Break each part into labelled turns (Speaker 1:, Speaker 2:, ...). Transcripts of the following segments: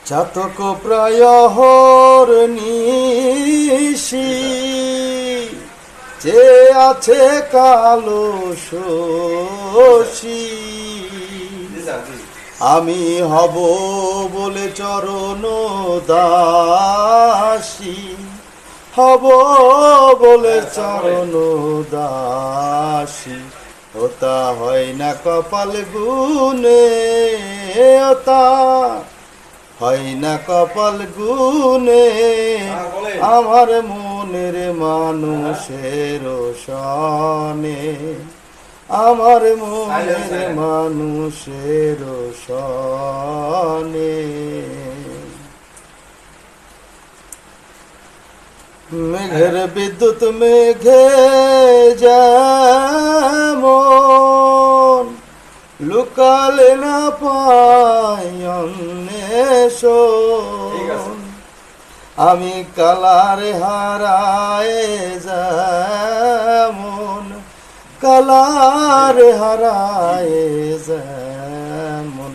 Speaker 1: চাতক প্রায়হর নিশি যে আছে কালো শশী আমি হব বলে চরণ দাসী হব বলে চরণ দাসী ওতা হয় না কপাল গুনে ওতা হয় না কপাল গুনে আমার মনের মানুষের সনে আমার মনের মানুষের সনে মেঘের বিদ্যুৎ মেঘে যেমন লুকালে না পাই অন্বেষণ আমি কালারে হারায় যেমন কালারে হারায় যেমন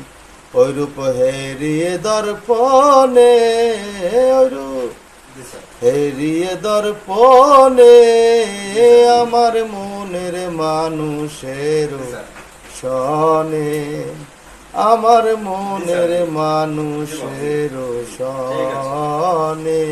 Speaker 1: ওইরূপ হেরিয়ে দর্পণে ওইরূপ হেরিয়ে দর্পণে আমার মনের মানুষের সনে আমার মনের মানুষের সনে।